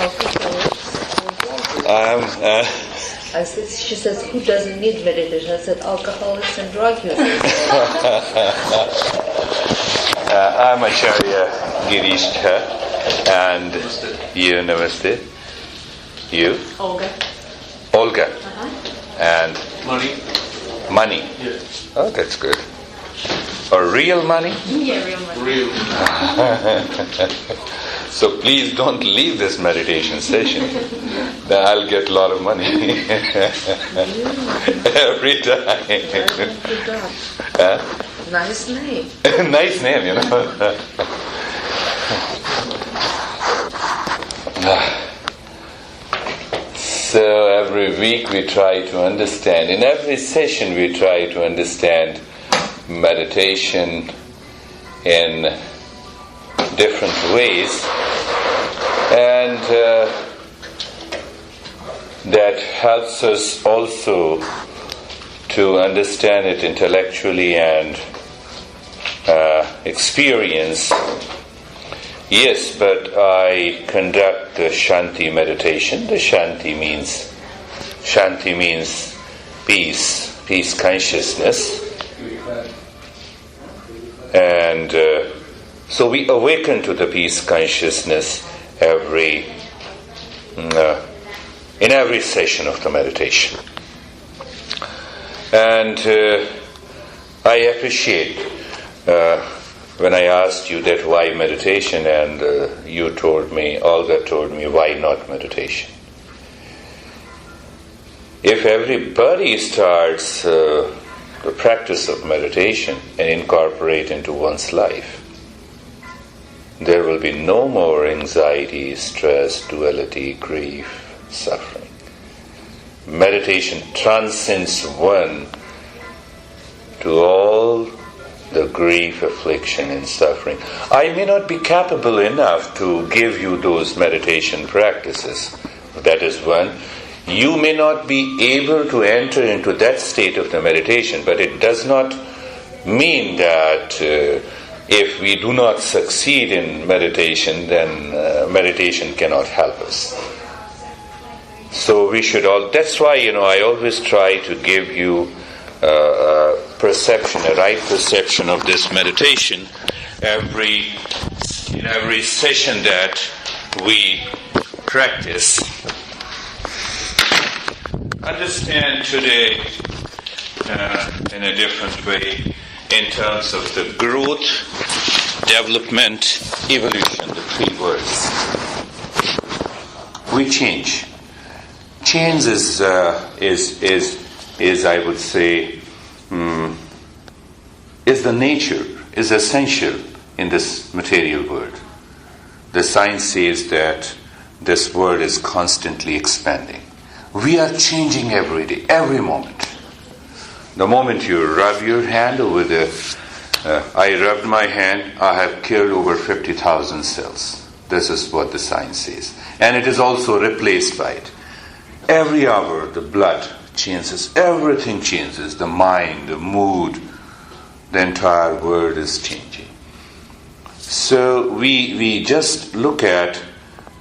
I said, she says, who doesn't need meditation? I said, alcoholics and drug users. I'm Acharya Girish and you, namaste. You? Olga. And? Money. Yes. Oh, that's good. Or real money? Yeah, real money. Real. So please don't leave this meditation session. Then I'll get a lot of money. Every time. Nice name. Nice name, you know. So every week we try to understand. In every session we try to understand meditation in different ways, and that helps us also to understand it intellectually and experience. Yes, but I conduct the Shanti meditation. The Shanti means peace consciousness. And so we awaken to the peace consciousness in every session of the meditation. And I appreciate when I asked you that why meditation, and you told me, Olga told me, why not meditation? If everybody starts the practice of meditation and incorporate into one's life, there will be no more anxiety, stress, duality, grief, suffering. Meditation transcends one to all the grief, affliction, and suffering. I may not be capable enough to give you those meditation practices. That is one. You may not be able to enter into that state of the meditation, but it does not mean that if we do not succeed in meditation, then meditation cannot help us. So we should all, that's why, I always try to give you a right perception of this meditation in every session that we practice. Understand today in a different way in terms of the growth, development, evolution, the three words. We change. Change is I would say, is the nature, is essential in this material world. The science says that this world is constantly expanding. We are changing every day, every moment. The moment you rub your hand over I rubbed my hand, I have killed over 50,000 cells. This is what the science says. And it is also replaced by it. Every hour the blood changes, everything changes, the mind, the mood, the entire world is changing. So we just look at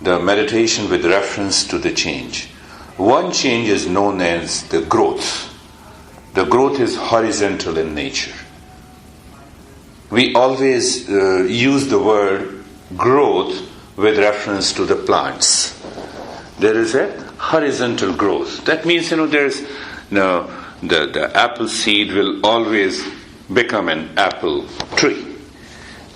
the meditation with reference to the change. One change is known as the growth. The growth is horizontal in nature. We always use the word growth with reference to the plants. There is a horizontal growth. That means, there's the apple seed will always become an apple tree.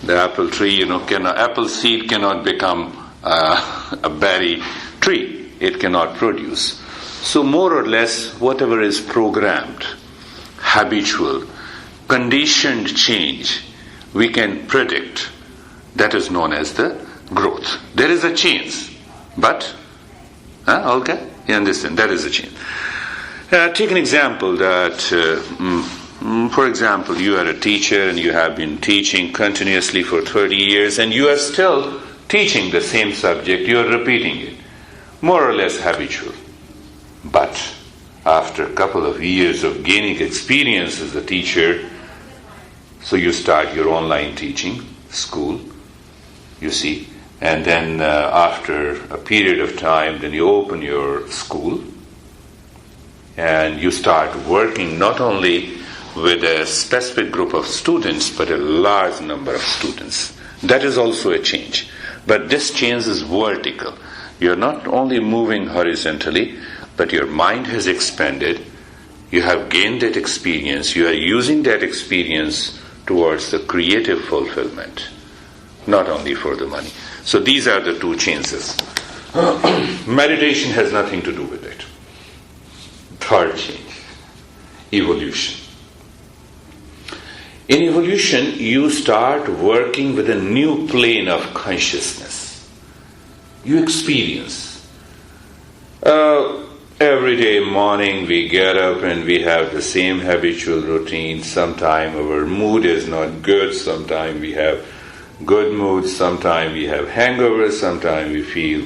The apple tree, apple seed cannot become a berry tree. It cannot produce. So more or less, whatever is programmed, habitual, conditioned change, we can predict. That is known as the growth. There is a change, but Olga, you understand? That is a change. Take an example that, for example, you are a teacher and you have been teaching continuously for 30 years and you are still teaching the same subject, you are repeating it. More or less habitual. But after a couple of years of gaining experience as a teacher, so you start your online teaching, school, you see, And then after a period of time, then you open your school and you start working not only with a specific group of students, but a large number of students. That is also a change. But this change is vertical. You're not only moving horizontally, but your mind has expanded. You have gained that experience. You are using that experience towards the creative fulfillment, not only for the money. So these are the two changes. Meditation has nothing to do with it. Third change, evolution. In evolution, you start working with a new plane of consciousness. You experience. Every day morning we get up and we have the same habitual routine. Sometimes our mood is not good. Sometimes we have good mood. Sometimes we have hangovers. Sometimes we feel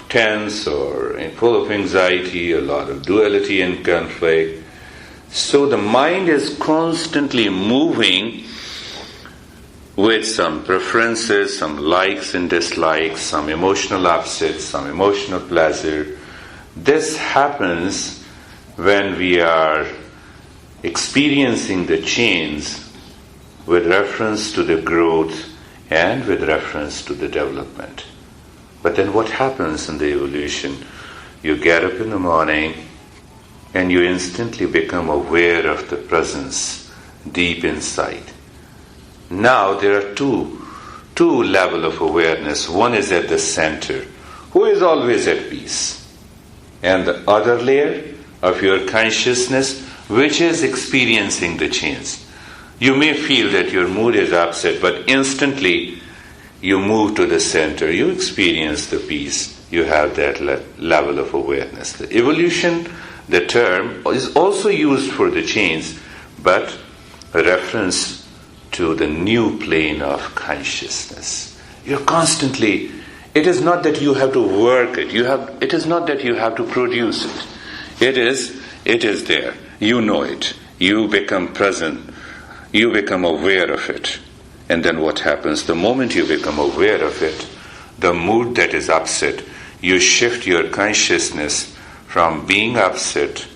tense or full of anxiety, a lot of duality and conflict. So the mind is constantly moving with some preferences, some likes and dislikes, some emotional upsets, some emotional pleasure. This happens when we are experiencing the change with reference to the growth and with reference to the development. But then what happens in the evolution? You get up in the morning and you instantly become aware of the presence deep inside. Now there are two levels of awareness. One is at the center, who is always at peace. And the other layer of your consciousness, which is experiencing the change. You may feel that your mood is upset, but instantly you move to the center. You experience the peace. You have that level of awareness. The evolution, the term, is also used for the change, but a reference to the new plane of consciousness. You're constantly, it is not that you have to work it. It is not that you have to produce it. It is there. You know it. You become present. You become aware of it. And then what happens? The moment you become aware of it, the mood that is upset, you shift your consciousness from being upset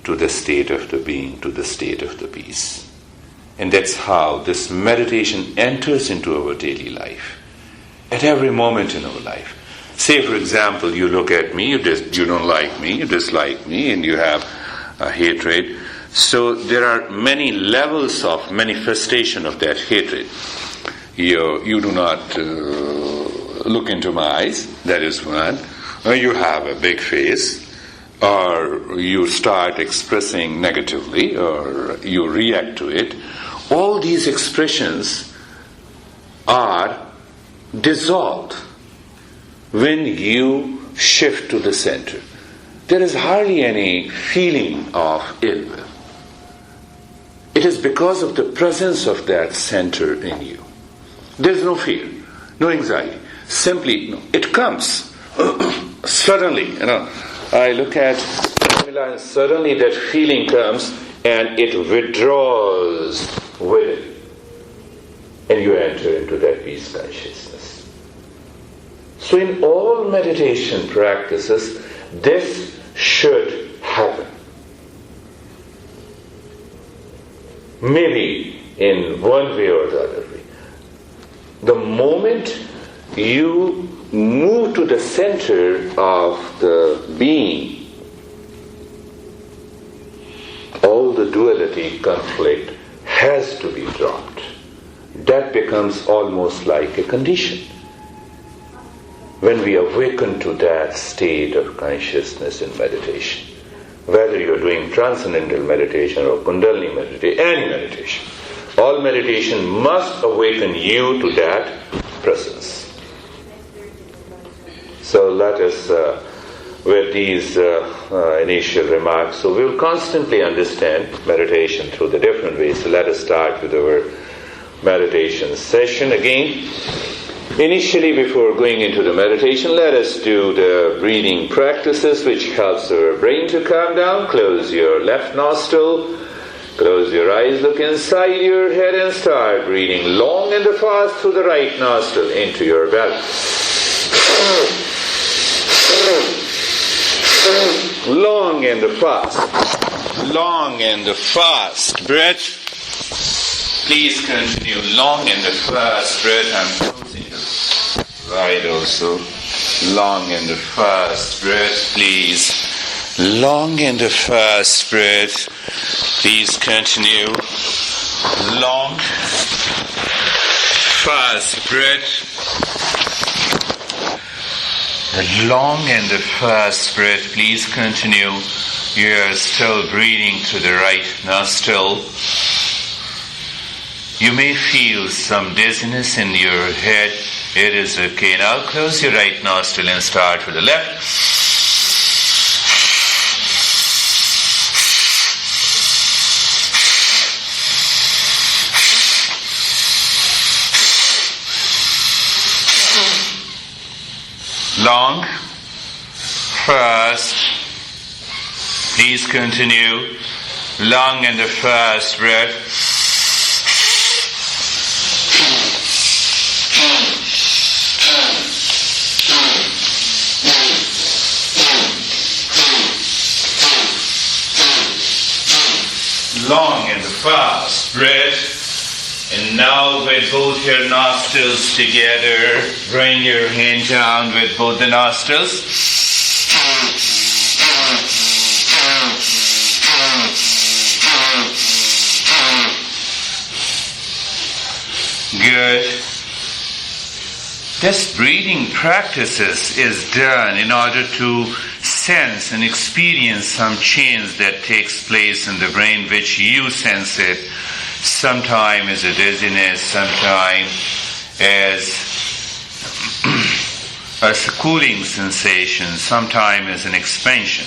to the state of the being, to the state of the peace. And that's how this meditation enters into our daily life. At every moment in our life. Say, for example, you look at me, you don't like me, you dislike me, and you have a hatred. So there are many levels of manifestation of that hatred. You do not look into my eyes, that is one. Or you have a big face, or you start expressing negatively, or you react to it. All these expressions are dissolved when you shift to the center. There is hardly any feeling of ill will. It is because of the presence of that center in you. There is no fear, no anxiety. Simply, it comes suddenly. I look at Jamila and suddenly that feeling comes and it withdraws with it. And you enter into that peace consciousness. So in all meditation practices, this should happen. Maybe in one way or the other way. The moment you move to the center of the being, all the duality, conflict has to be dropped. That becomes almost like a condition. When we awaken to that state of consciousness in meditation, whether you're doing transcendental meditation or Kundalini meditation, any meditation, all meditation must awaken you to that presence. So let us, with these initial remarks, so we'll constantly understand meditation through the different ways. So let us start with our meditation session again. Initially, before going into the meditation, let us do the breathing practices which helps our brain to calm down. Close your left nostril, Close your eyes, look inside your head and start breathing long and fast through the right nostril into your belly. Long and fast. Long and fast breath. Please continue. Long and fast breath. I'm closing it. Right also. Long and fast breath, please. Long and fast breath. Please continue. Long, fast breath. Long and fast breath. Please continue. You are still breathing through the right nostril. You may feel some dizziness in your head. It is okay. Now close your right nostril and start with the left. Long, fast. Please continue. Long and fast breath. Long and fast breath. And now with both your nostrils together, bring your hand down with both the nostrils. Good. This breathing practices is done in order to sense and experience some change that takes place in the brain, which you sense it. Sometimes as a dizziness, sometimes as a cooling sensation, sometimes as an expansion.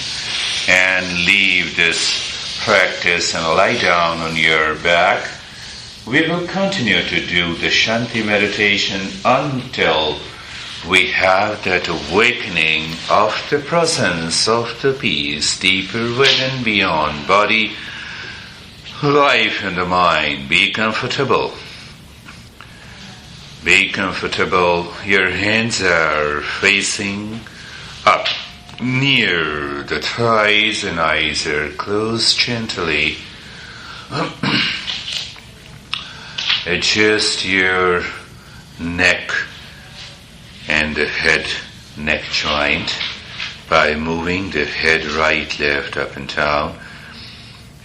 And leave this practice and lie down on your back. We will continue to do the Shanti meditation until we have that awakening of the presence of the peace deeper within, beyond body, life and the mind. Be comfortable. Be comfortable. Your hands are facing up near the thighs and eyes are closed gently. Adjust your neck and the head neck joint by moving the head right, left, up and down.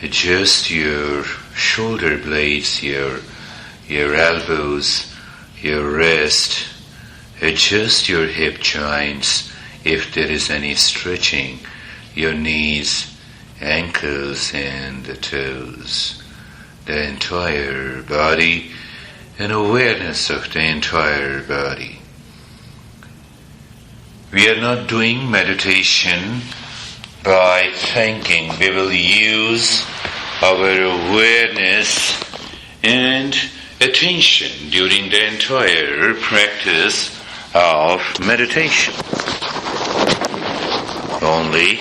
Adjust your shoulder blades, your elbows, your wrist. Adjust your hip joints if there is any stretching, your knees, ankles and the toes. The entire body, and awareness of the entire body. We are not doing meditation by thinking. We will use our awareness and attention during the entire practice of meditation. Only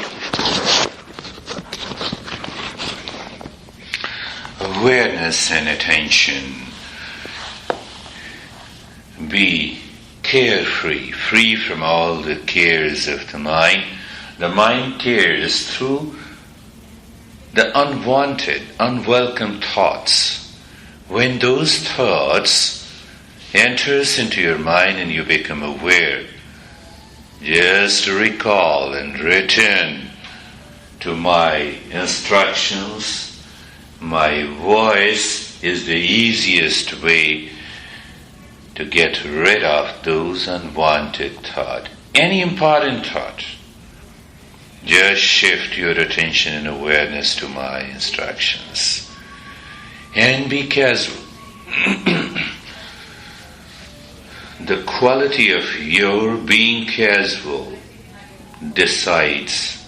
awareness and attention. Be carefree, free from all the cares of the mind. The mind cares through the unwanted, unwelcome thoughts. When those thoughts enters into your mind and you become aware, just recall and return to my instructions. My voice is the easiest way to get rid of those unwanted thoughts. Any important thought, just shift your attention and awareness to my instructions. And be casual. The quality of your being casual decides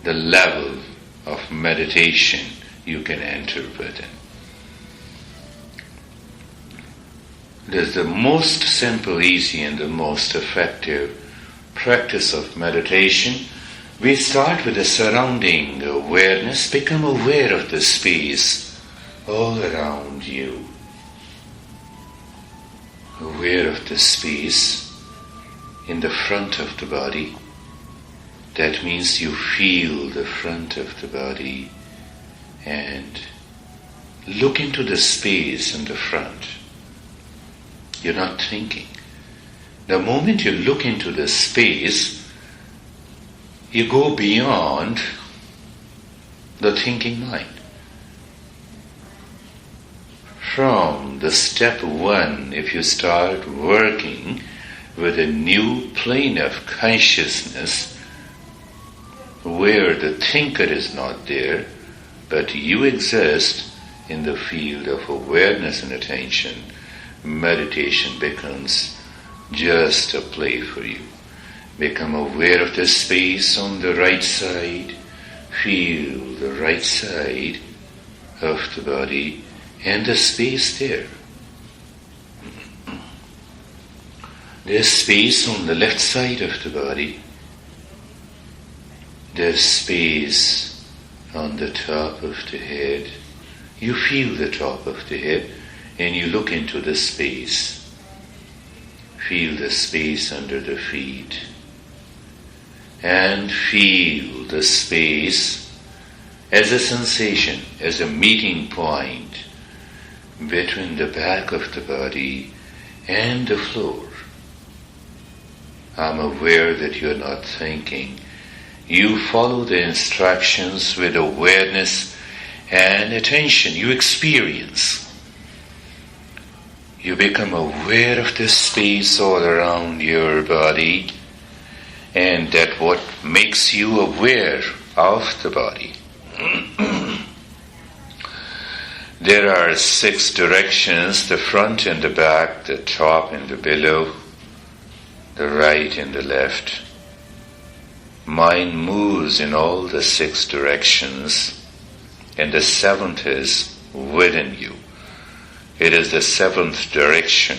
the level of meditation you can enter within. It is the most simple, easy and the most effective practice of meditation We start with the surrounding awareness. Become aware of the space all around you. Aware of the space in the front of the body. That means you feel the front of the body and look into the space in the front. You're not thinking. The moment you look into the space, you go beyond the thinking mind. From the step one, if you start working with a new plane of consciousness, where the thinker is not there, but you exist in the field of awareness and attention, meditation becomes just a play for you. Become aware of the space on the right side. Feel the right side of the body and the space there. There's space on the left side of the body. There's space on the top of the head. You feel the top of the head and you look into the space. Feel the space under the feet. And feel the space as a sensation, as a meeting point between the back of the body and the floor. I'm aware that you're not thinking. You follow the instructions with awareness and attention. You experience. You become aware of the space all around your body, and that what makes you aware of the body. There are 6 directions: the front and the back, the top and the below, the right and the left. Mind moves in all the 6 directions, and the 7th is within you. It is the 7th direction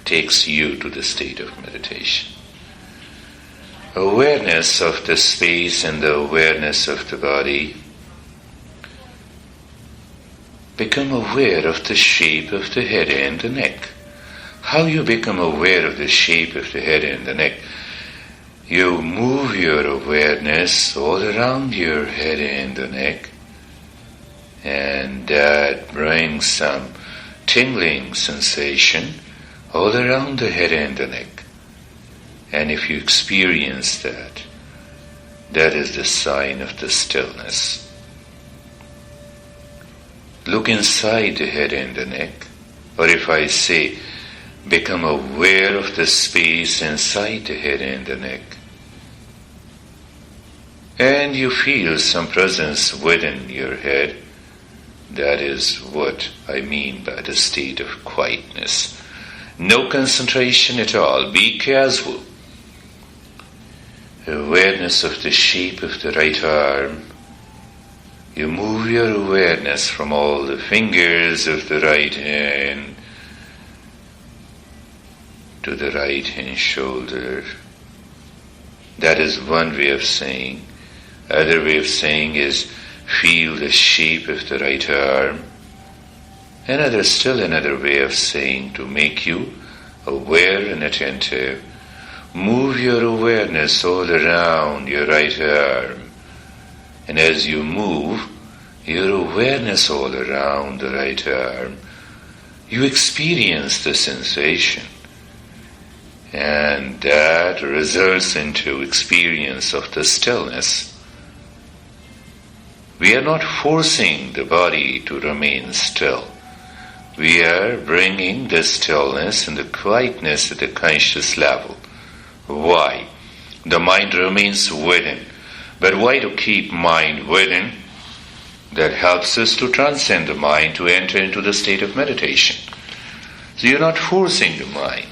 takes you to the state of meditation. Awareness of the space and the awareness of the body. Become aware of the shape of the head and the neck. How you become aware of the shape of the head and the neck? You move your awareness all around your head and the neck, and that brings some tingling sensation all around the head and the neck. And if you experience that, that is the sign of the stillness. Look inside the head and the neck, or if I say, become aware of the space inside the head and the neck. And you feel some presence within your head. That is what I mean by the state of quietness. No concentration at all. Be casual. Awareness of the shape of the right arm. You move your awareness from all the fingers of the right hand to the right hand shoulder. That is one way of saying. Other way of saying is feel the shape of the right arm. Still another way of saying, to make you aware and attentive, move your awareness all around your right arm. And as you move your awareness all around the right arm, you experience the sensation. And that results into experience of the stillness. We are not forcing the body to remain still. We are bringing the stillness and the quietness at the conscious level. Why? The mind remains within. But why to keep mind within? That helps us to transcend the mind, to enter into the state of meditation. So you're not forcing the mind,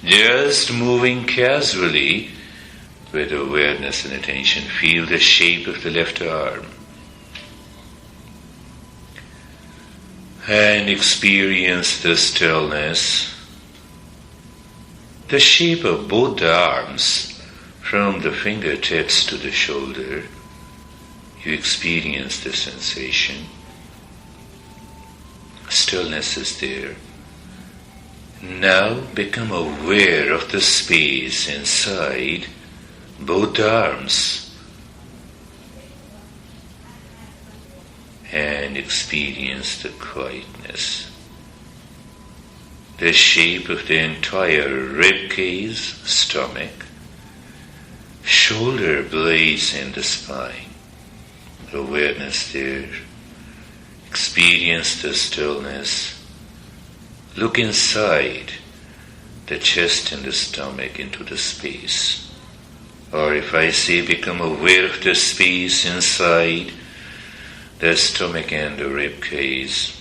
just moving casually with awareness and attention. Feel the shape of the left arm. And experience the stillness. The shape of both the arms From the fingertips to the shoulder, you experience the sensation. Stillness is there. Now become aware of the space inside both arms and experience the quietness. The shape of the entire rib cage, stomach, shoulder blades and the spine. Awareness there. Experience the stillness. Look inside the chest and the stomach into the space. Or if I say become aware of the space inside the stomach and the rib cage,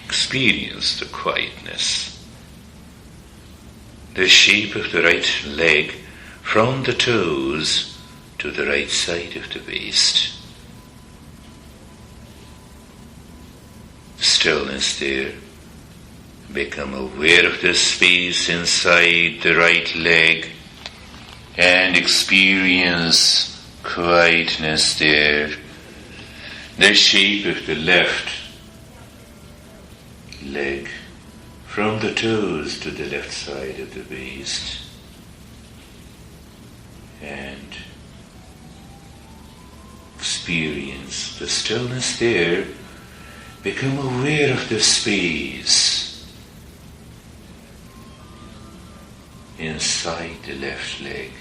experience the quietness. The shape of the right leg from the toes to the right side of the waist. Stillness there. Become aware of the space inside the right leg and experience quietness there. The shape of the left leg from the toes to the left side of the waist, and experience the stillness there. Become aware of the space inside the left leg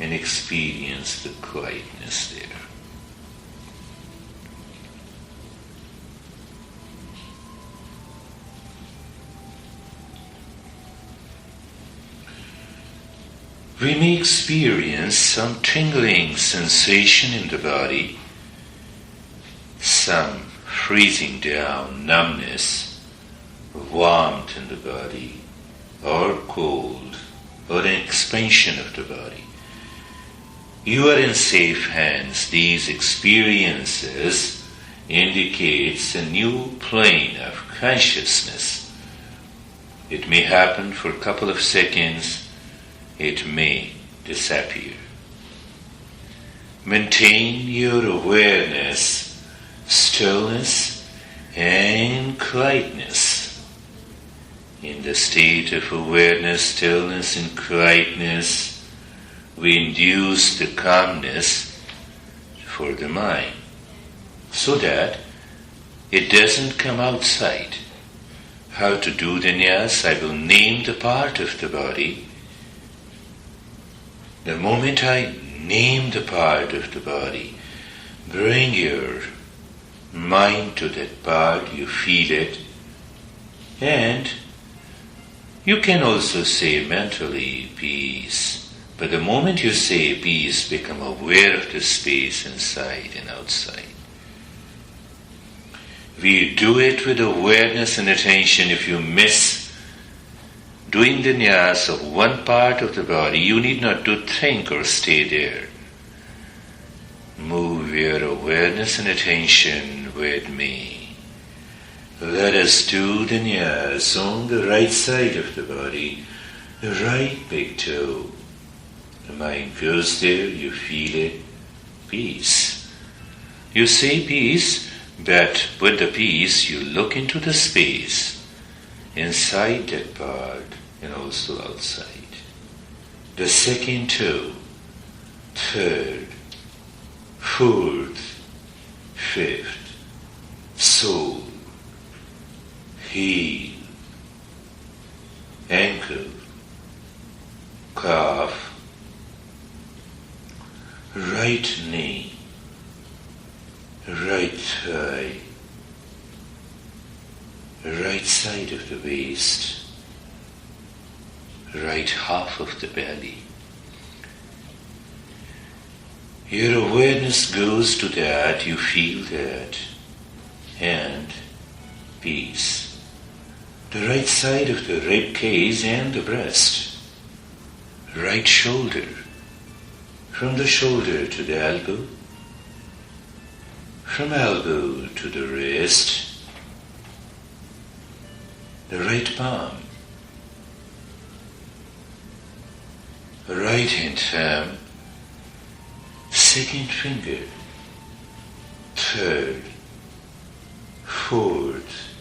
and experience the quietness there. We may experience some tingling sensation in the body, some freezing down, numbness, warmth in the body, or cold, or an expansion of the body. You are in safe hands. These experiences indicates a new plane of consciousness. It may happen for a couple of seconds. It may disappear. Maintain your awareness, stillness, and quietness. In the state of awareness, stillness, and quietness, we induce the calmness for the mind, so that it doesn't come outside. How to do the nyas? I will name the part of the body. The moment I name the part of the body, bring your mind to that part, you feel it, and you can also say mentally peace. But the moment you say peace, become aware of the space inside and outside. We do it with awareness and attention. If you miss doing the nyas of one part of the body, you need not to think or stay there. Move your awareness and attention with me. Let us do the nyas on the right side of the body, the right big toe. The mind goes there, you feel it, peace. You say peace, but with the peace you look into the space inside that part and also outside. The second toe, third, fourth, fifth, sole, heel, ankle, calf, right knee, right thigh, right side of the waist, right half of the belly. Your awareness goes to that, you feel that, and peace. The right side of the rib cage and the breast, right shoulder, from the shoulder to the elbow, from elbow to the wrist, the right palm, right hand thumb, second finger, third, fourth,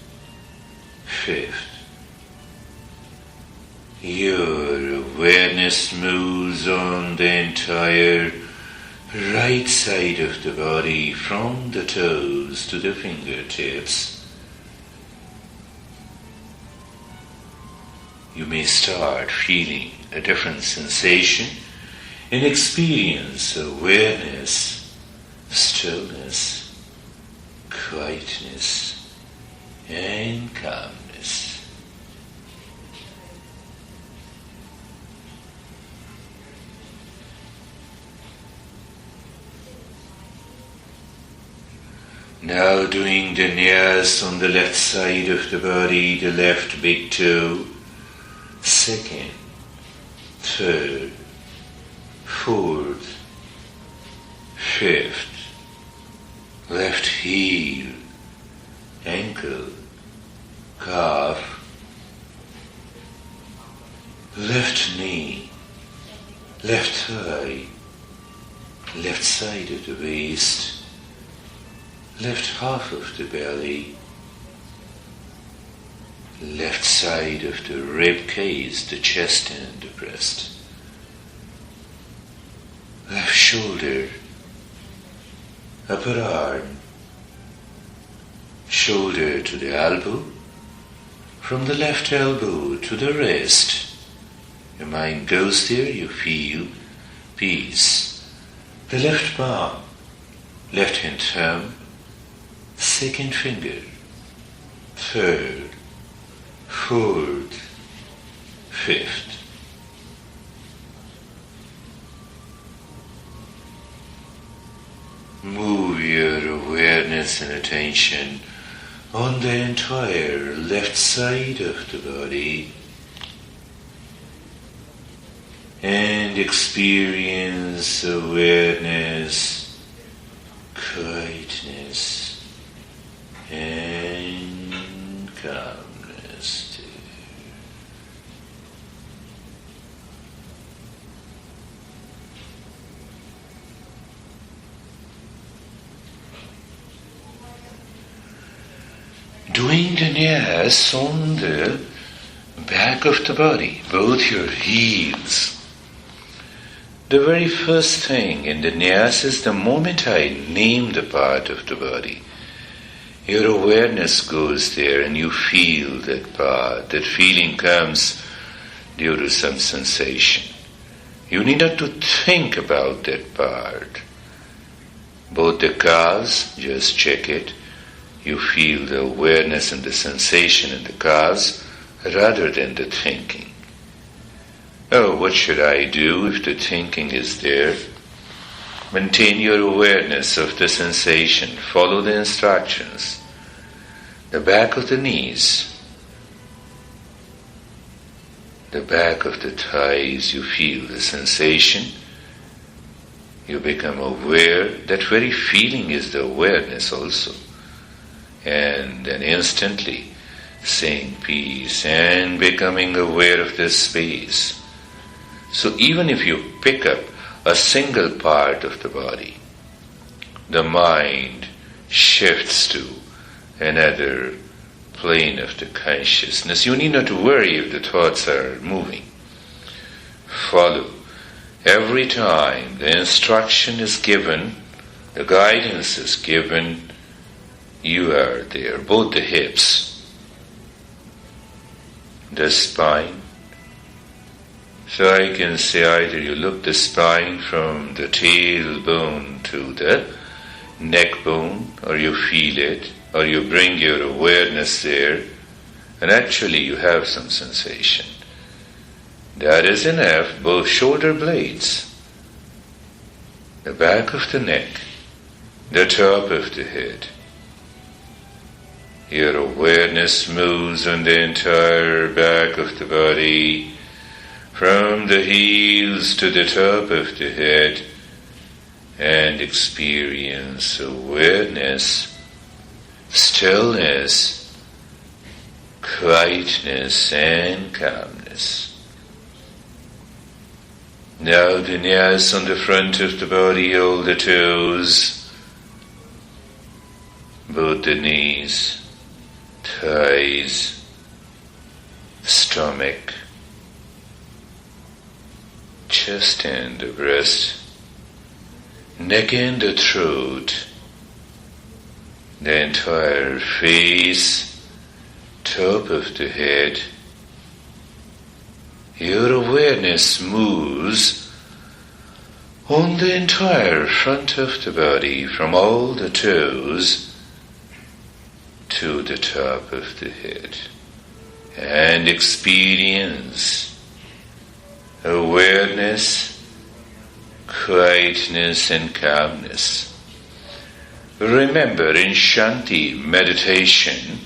fifth. Your awareness moves on the entire right side of the body from the toes to the fingertips. You may start feeling a different sensation and experience awareness, stillness, quietness, and calmness. Now doing the nyas on the left side of the body, the left big toe, second, third, fourth, fifth, left heel, ankle, calf, left knee, left thigh, left side of the waist, left half of the belly, left side of the rib cage, the chest and the breast, left shoulder, upper arm, shoulder to the elbow, from the left elbow to the wrist. Your mind goes there, you feel peace. The left palm, left hand thumb, second finger, third, fourth, fifth. Move your awareness and attention on the entire left side of the body and experience awareness, quietness, and calmness. Doing the nyas on the back of the body, both your heels. The very first thing in the nyas is the moment I name the part of the body, your awareness goes there and you feel that part. That feeling comes due to some sensation. You need not to think about that part. Both the calves, just check it. You feel the awareness and the sensation in the calves rather than the thinking. Oh, what should I do if the thinking is there? Maintain your awareness of the sensation. Follow the instructions. The back of the knees, the back of the thighs, you feel the sensation. You become aware. That very feeling is the awareness also. And then instantly saying peace and becoming aware of this space. So even if you pick up a single part of the body, the mind shifts to another plane of the consciousness. You need not to worry if the thoughts are moving. Follow. Every time the instruction is given, the guidance is given, you are there. Both the hips, the spine. So I can say either you look the spine from the tailbone to the neck bone, or you feel it, or you bring your awareness there, and actually you have some sensation. That is enough. Both shoulder blades, the back of the neck, the top of the head. Your awareness moves on the entire back of the body, from the heels to the top of the head, and experience awareness, stillness, quietness, and calmness. Now vinyas on the front of the body, all the toes, both the knees, thighs, stomach, chest and the breast, neck and the throat, the entire face, top of the head. Your awareness moves on the entire front of the body, from all the toes to the top of the head, and experience awareness, quietness and calmness. Remember, in Shanti Meditation,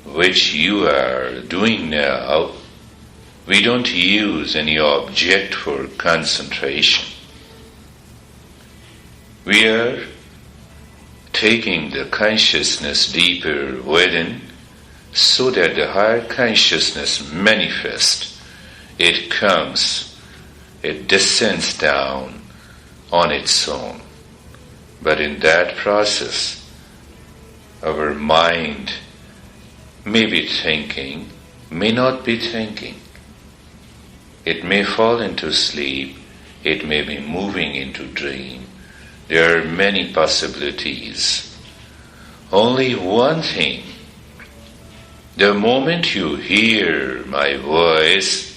which you are doing now, we don't use any object for concentration. We are taking the consciousness deeper within so that the higher consciousness manifests. It comes, it descends down on its own. But in that process, our mind may be thinking, may not be thinking. It may fall into sleep, it may be moving into dream. There are many possibilities. Only one thing, the moment you hear my voice,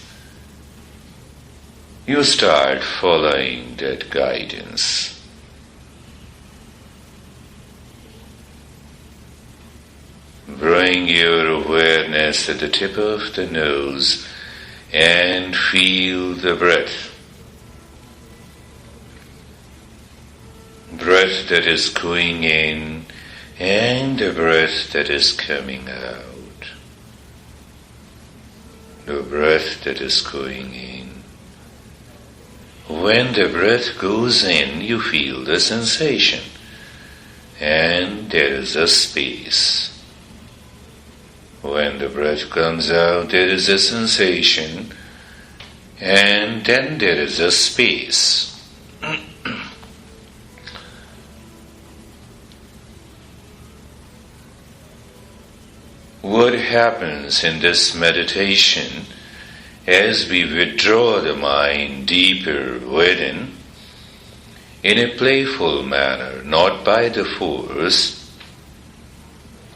you start following that guidance. Bring your awareness at the tip of the nose and feel the breath. Breath that is going in and the breath that is coming out. The breath that is going in. When the breath goes in, you feel the sensation, and there is a space. When the breath comes out, there is a sensation, and then there is a space. What happens in this meditation as we withdraw the mind deeper within, in a playful manner, not by the force,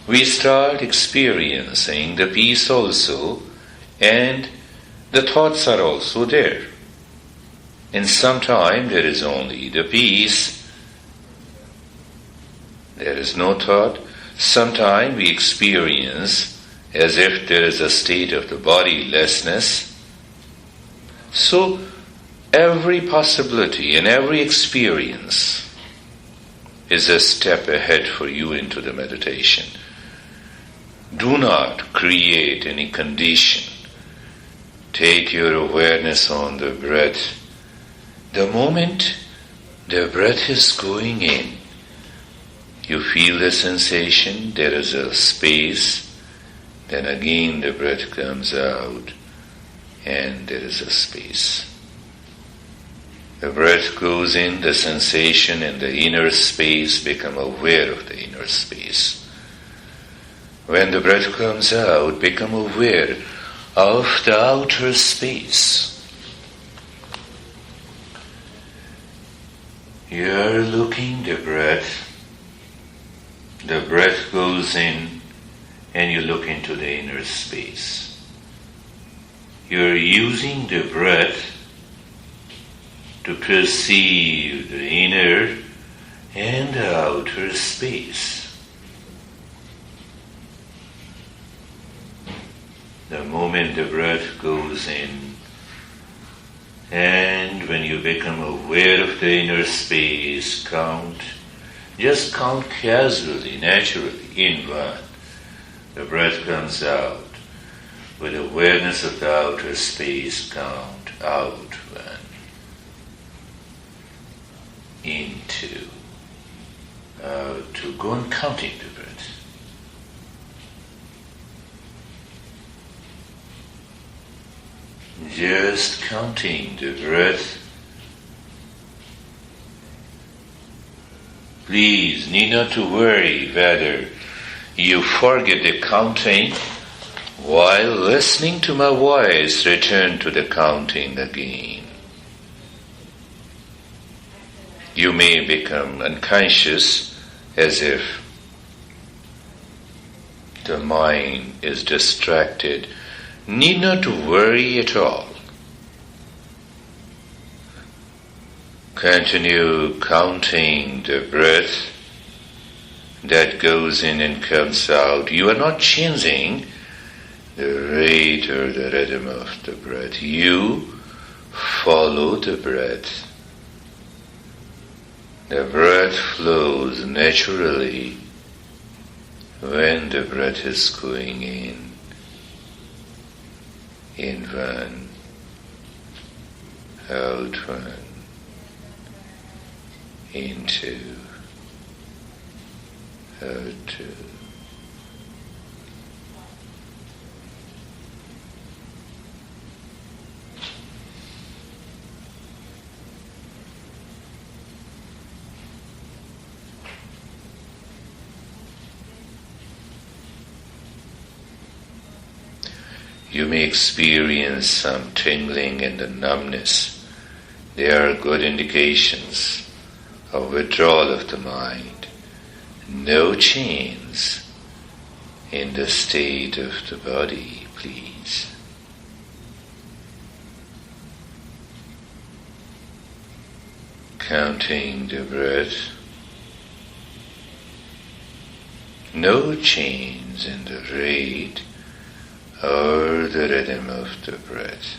we start experiencing the peace also, and the thoughts are also there. And sometimes there is only the peace, there is no thought. Sometimes we experience as if there is a state of the bodilessness. So every possibility and every experience is a step ahead for you into the meditation. Do not create any condition. Take your awareness on the breath. The moment the breath is going in, you feel the sensation, there is a space, then again the breath comes out, and there is a space. The breath goes in, the sensation and the inner space, become aware of the inner space. When the breath comes out, become aware of the outer space. You're looking the breath goes in, and you look into the inner space. You're using the breath to perceive the inner and the outer space. The moment the breath goes in, and when you become aware of the inner space, just count casually, naturally, in one. The breath comes out. With awareness of the outer space, count out one. In two. Out two. Go on counting the breath. Just counting the breath Please, need not to worry whether you forget the counting. While listening to my voice, return to the counting again. You may become unconscious as if the mind is distracted. Need not to worry at all. Continue counting the breath that goes in and comes out. You are not changing the rate or the rhythm of the breath. You follow the breath. The breath flows naturally when the breath is going in one, out one, in two, out two. You may experience some tingling and the numbness. They are good indications of withdrawal of the mind. No change in the state of the body, please. Counting the breath. No change in the rate or the rhythm of the breath.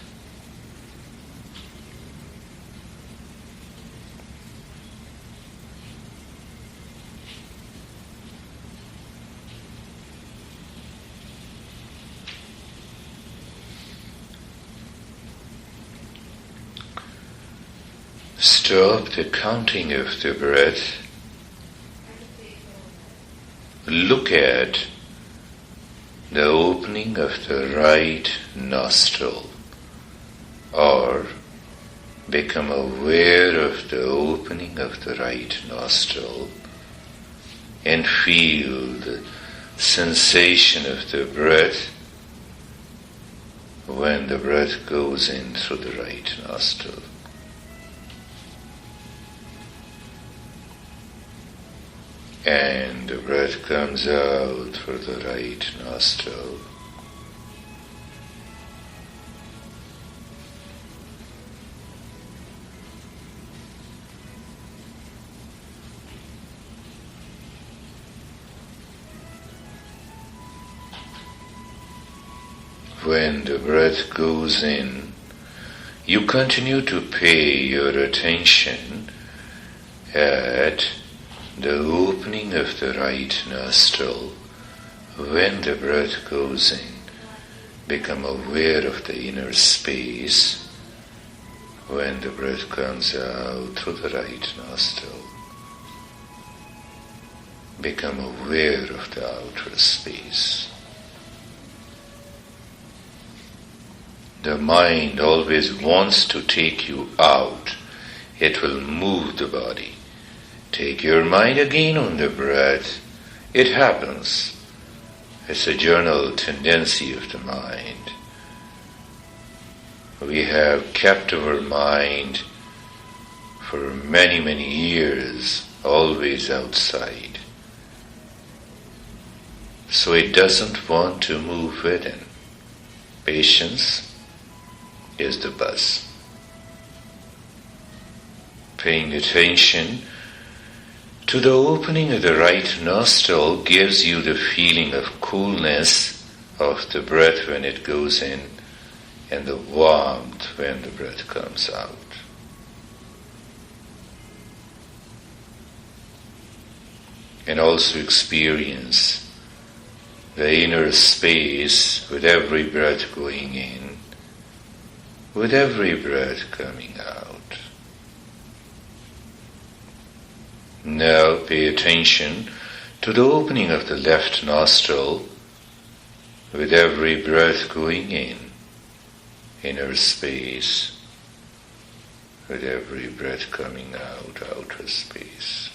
Stop the counting of the breath. Look at the opening of the right nostril, or become aware of the opening of the right nostril and feel the sensation of the breath when the breath goes in through the right nostril. And the breath comes out through the right nostril. When the breath goes in, you continue to pay your attention at the opening of the right nostril. When the breath goes in, become aware of the inner space. When the breath comes out through the right nostril, become aware of the outer space. The mind always wants to take you out. It will move the body. Take your mind again on the breath. It happens. It's a general tendency of the mind. We have kept our mind for many, many years always outside. So it doesn't want to move within. Patience is the buzz. Paying attention to the opening of the right nostril gives you the feeling of coolness of the breath when it goes in and the warmth when the breath comes out. And also experience the inner space with every breath going in, with every breath coming out. Now pay attention to the opening of the left nostril with every breath going in, inner space, with every breath coming out, outer space.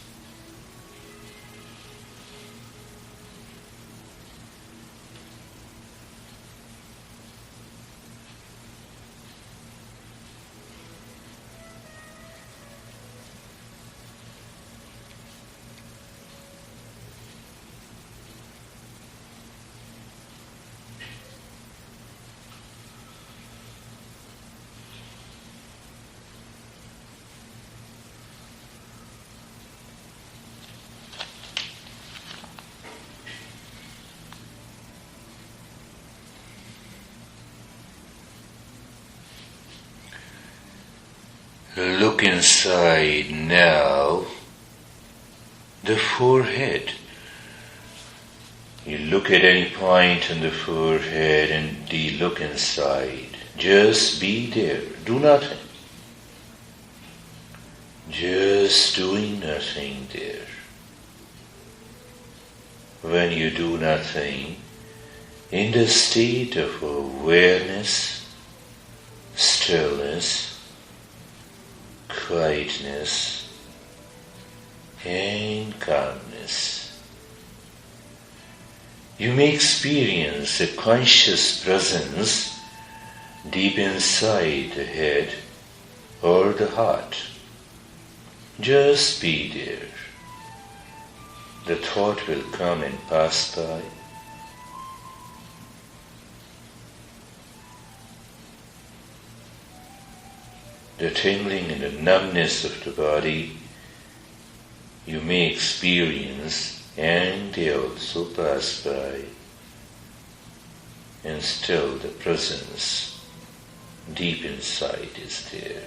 Look inside now, the forehead. You look at any point on the forehead and look inside. Just be there. Do nothing. Just doing nothing there. When you do nothing, in the state of awareness, stillness, quietness, and calmness, you may experience a conscious presence deep inside the head or the heart. Just be there. The thought will come and pass by. The tingling and the numbness of the body you may experience, and they also pass by. And still the presence deep inside is there.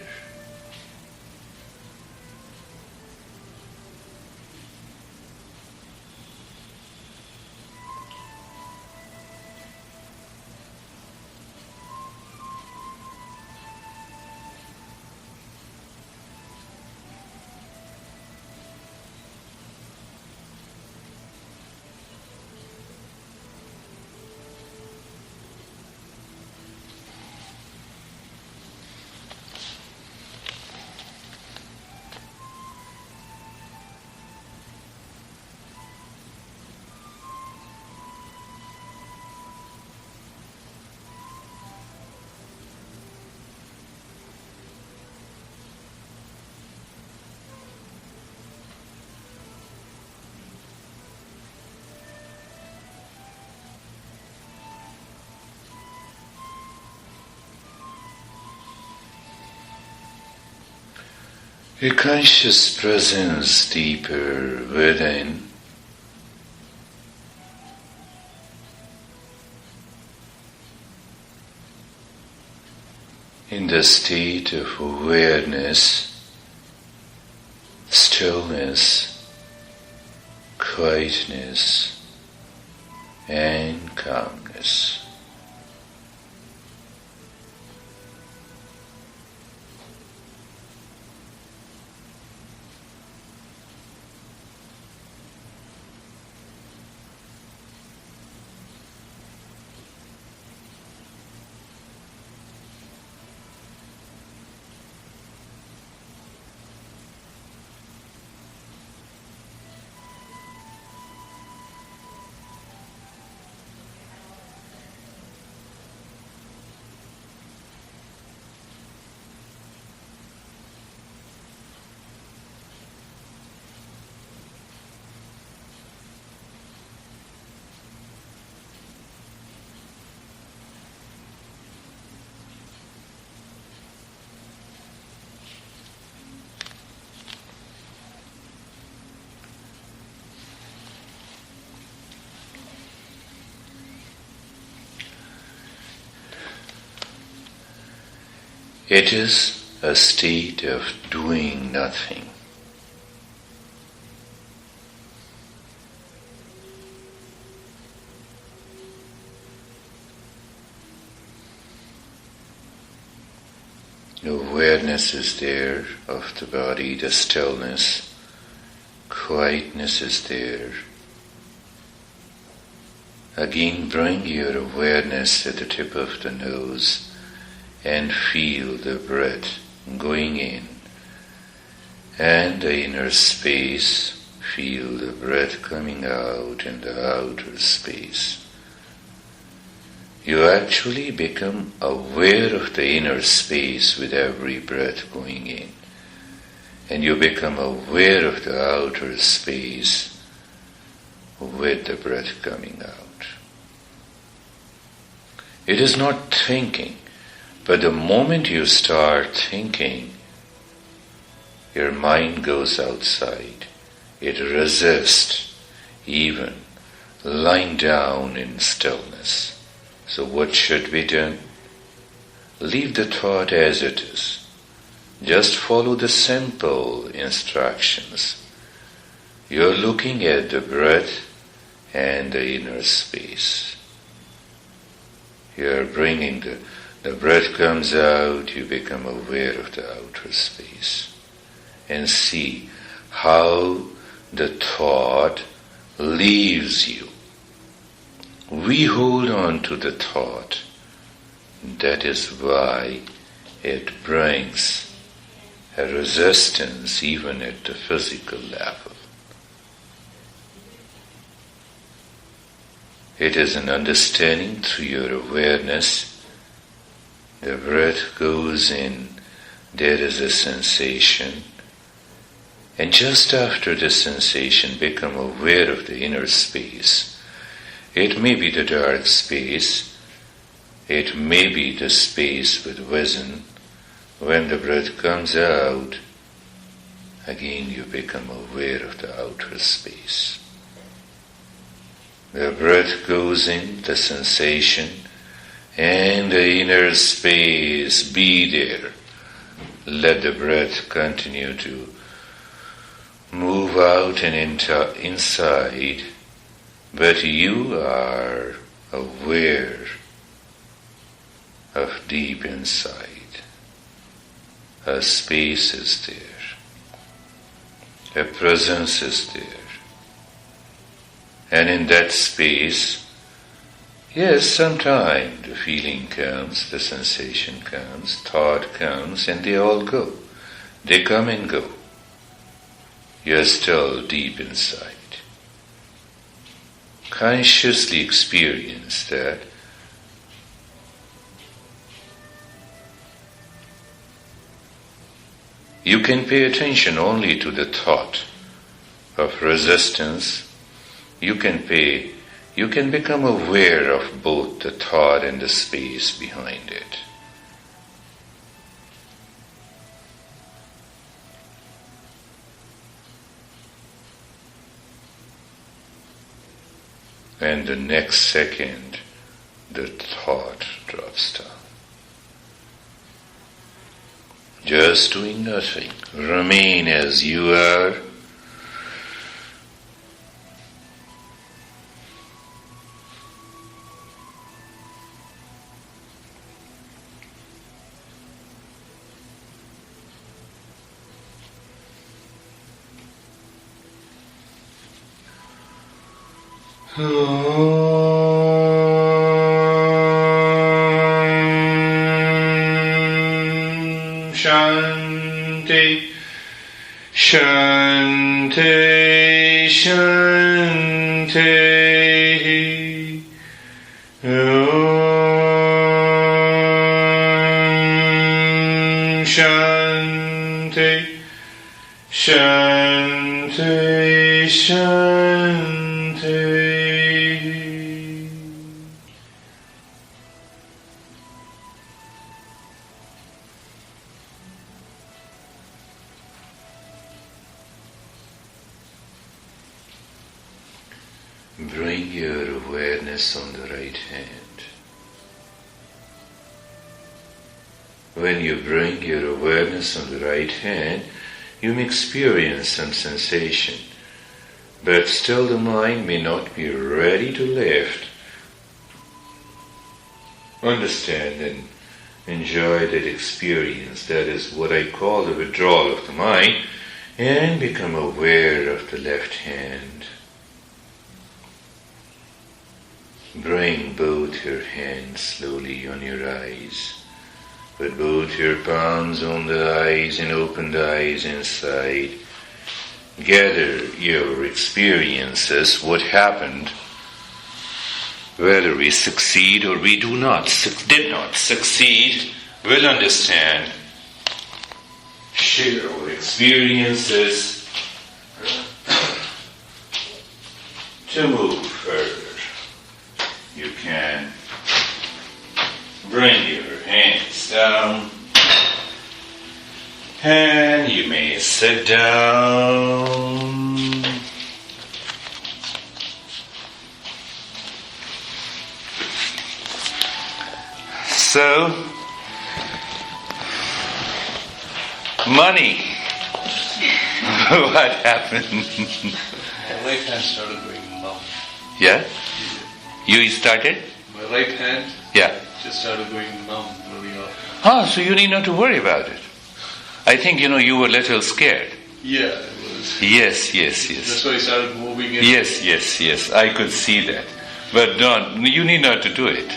A conscious presence deeper within, in the state of awareness, stillness, quietness, and calmness. It is a state of doing nothing. Awareness is there of the body, the stillness, quietness is there. Again, bring your awareness to the tip of the nose and feel the breath going in, and the inner space, feel the breath coming out in the outer space. You actually become aware of the inner space with every breath going in, and you become aware of the outer space with the breath coming out. It is not thinking. But the moment you start thinking, your mind goes outside. It resists even lying down in stillness. So what should be done? Leave the thought as it is. Just follow the simple instructions. You're looking at the breath and the inner space. You're bringing the breath comes out, you become aware of the outer space. And see how the thought leaves you. We hold on to the thought. That is why it brings a resistance even at the physical level. It is an understanding through your awareness. The breath goes in, there is a sensation, and just after the sensation become aware of the inner space. It may be the dark space, it may be the space with vision. When the breath comes out, again you become aware of the outer space. The breath goes in, the sensation, and the inner space, be there. Let the breath continue to move out and inside, but you are aware of deep inside. A space is there. A presence is there. And in that space, yes, sometimes the feeling comes, the sensation comes, thought comes, and they all go. They come and go. You're still deep inside. Consciously experience that. You can pay attention only to the thought of resistance. You can become aware of both the thought and the space behind it. And the next second, the thought drops down. Just doing nothing. Remain as you are. Shanti, Shanti, Shanti. Om Shanti, Shanti, Shanti. Bring your awareness on the right hand. When you bring your awareness on the right hand, you may experience some sensation, but still the mind may not be ready to lift. Understand and enjoy that experience. That is what I call the withdrawal of the mind, and become aware of the left hand. Bring both your hands slowly on your eyes. Put both your palms on the eyes and open the eyes inside. Gather your experiences, what happened, whether we succeed or we did not succeed, we'll understand. Share our experiences to move further. You can bring your hands down and you may sit down. So, Money. What happened? My right hand started going numb. Yeah? You started? My right hand Yeah. just started going numb really often. Ah, so you need not to worry about it. I think, you were a little scared. Yeah, it was. Yes. That's why I started moving it. Yes. I could see that. But you need not to do it.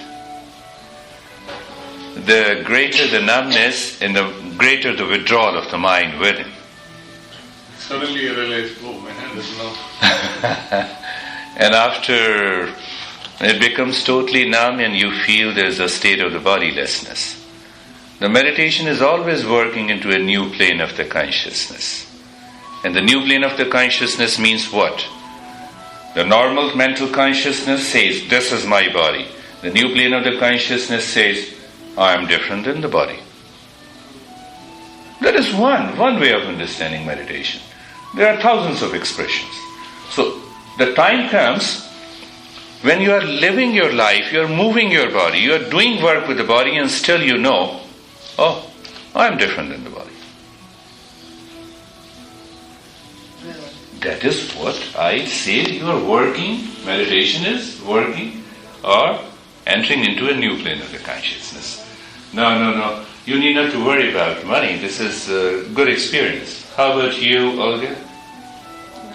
The greater the numbness and the greater the withdrawal of the mind within. Suddenly I realized, oh, my hand is numb. And after it becomes totally numb and you feel there's a state of the bodilessness. The meditation is always working into a new plane of the consciousness. And the new plane of the consciousness means what? The normal mental consciousness says, this is my body. The new plane of the consciousness says, I am different than the body. That is one way of understanding meditation. There are thousands of expressions. So, the time comes when you are living your life, you are moving your body, you are doing work with the body and still you know, oh, I am different than the body. That is what I say you are working, meditation is working or entering into a new plane of the consciousness. No. You need not to worry about money. This is a good experience. How about you, Olga?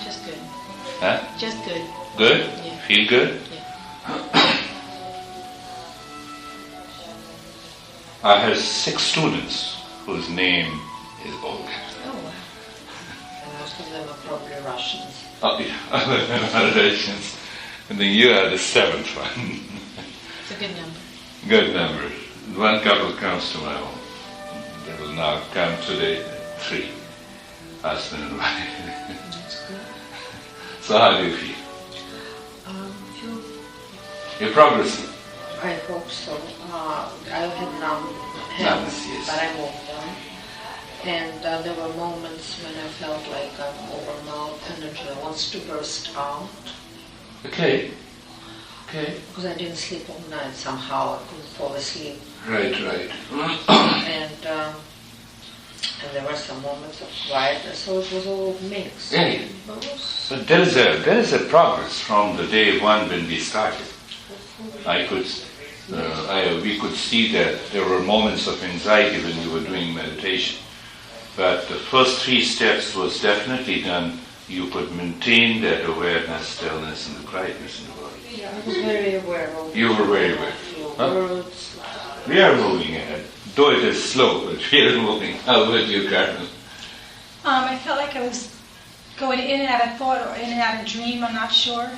Just good. Huh? Just good. Good? Yeah. Feel good? Yeah. I have 6 students whose name is Olga. Oh, wow. And most of them are probably Russians. Oh, yeah. Russians. And then you are the 7th one. It's a good number. Good number. One couple comes to my home. They will now come today, 3. Husband and wife. That's good. So how do you feel? Feel You're progressing. I hope so. I had numb Numbness, hands, yes. but I moved them. And there were moments when I felt like I'm overwhelmed, energy wants to burst out. Okay. Because I didn't sleep all night somehow, I couldn't fall asleep. Right. And there were some moments of quietness, so it was all mixed. Yeah. But there is a progress from the day one when we started. We could see that there were moments of anxiety when we were doing meditation. But the first 3 steps was definitely done. You could maintain that awareness, stillness, and the quietness in the body. Yeah, I was very aware of You were very aware. words. We are moving ahead. Though it is slow, but we are moving. How about you, Carmen? I felt like I was going in and out of thought or in and out of dream, I'm not sure.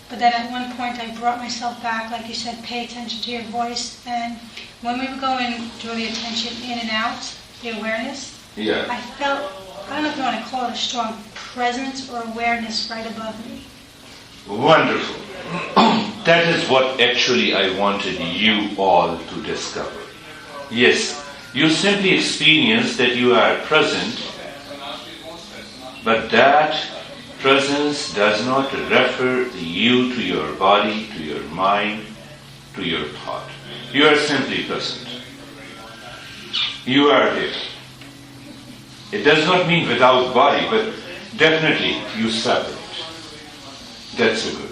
But then at one point I brought myself back, like you said, pay attention to your voice. And when we were going, draw the attention in and out, the awareness, Yeah. I felt, I don't know if you want to call it a strong presence or awareness right above me. Wonderful. That is what actually I wanted you all to discover. Yes, you simply experience that you are present, but that presence does not refer you to your body, to your mind, to your thought. You are simply present. You are there. It does not mean without body, but definitely you separate. That's a good.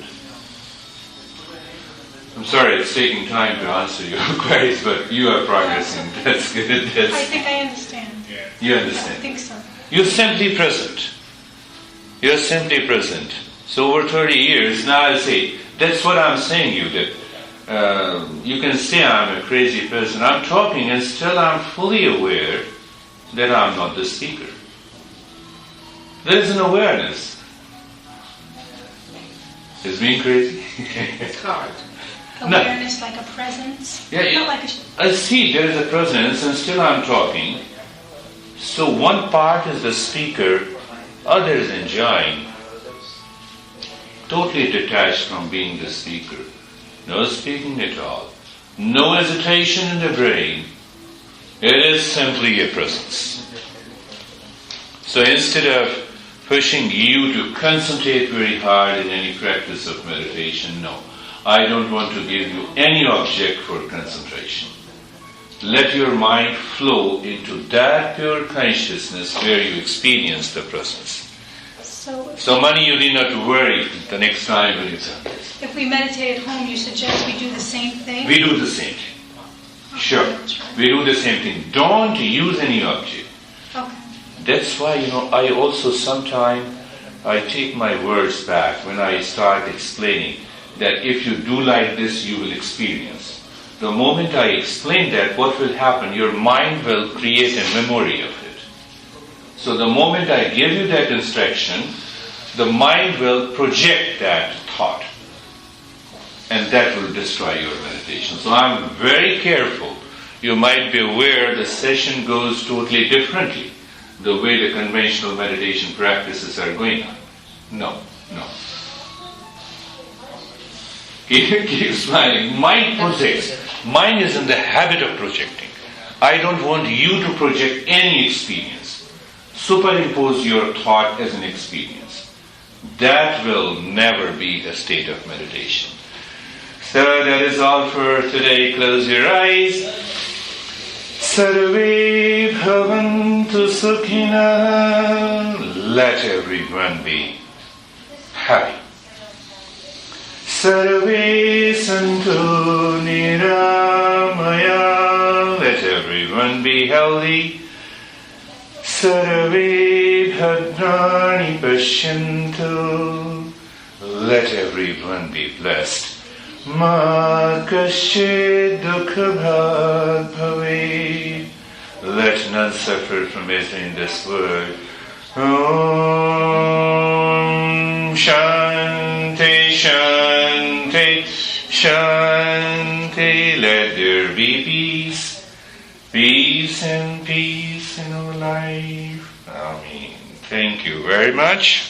I'm sorry it's taking time to answer your queries, but you are progressing. That's good. I think I understand. You I understand. think so. You're simply present. You're simply present. So over 30 years, now I say, that's what I'm saying you, that you can say I'm a crazy person. I'm talking and still I'm fully aware that I'm not the speaker. There is an awareness. Is being crazy? It's hard. Awareness like a presence. Yeah, Not like a I see there is a presence and still I'm talking. So one part is the speaker, other is enjoying. Totally detached from being the speaker. No speaking at all. No hesitation in the brain. It is simply a presence. So instead of pushing you to concentrate very hard in any practice of meditation, no. I don't want to give you any object for concentration. let your mind flow into that pure consciousness where you experience the presence. So money, you need not to worry the next time when it's done this. If we meditate at home, you suggest we do the same thing? We do the same thing. Sure. We do the same thing. Don't use any object. Okay. That's why, I also sometimes, I take my words back when I start explaining that if you do like this, you will experience. The moment I explain that, what will happen? Your mind will create a memory of it. So the moment I give you that instruction, the mind will project that thought. And that will destroy your meditation. So I'm very careful. You might be aware the session goes totally differently, the way the conventional meditation practices are going on. No. Keep smiling. Mind projects. Mind is in the habit of projecting. I don't want you to project any experience. Superimpose your thought as an experience. That will never be a state of meditation. So that is all for today. Close your eyes. Sarve bhavantu sukhina. Let everyone be happy. Sarve santu niramaya. Let everyone be healthy. Sarve bhadrani pashyantu. Let everyone be blessed. Ma kasyid dukha bhag bhave. Let none suffer from entering this world. Om Shanti Shanti Shanti. Let there be peace. Peace and peace in our life. Amen. Thank you very much.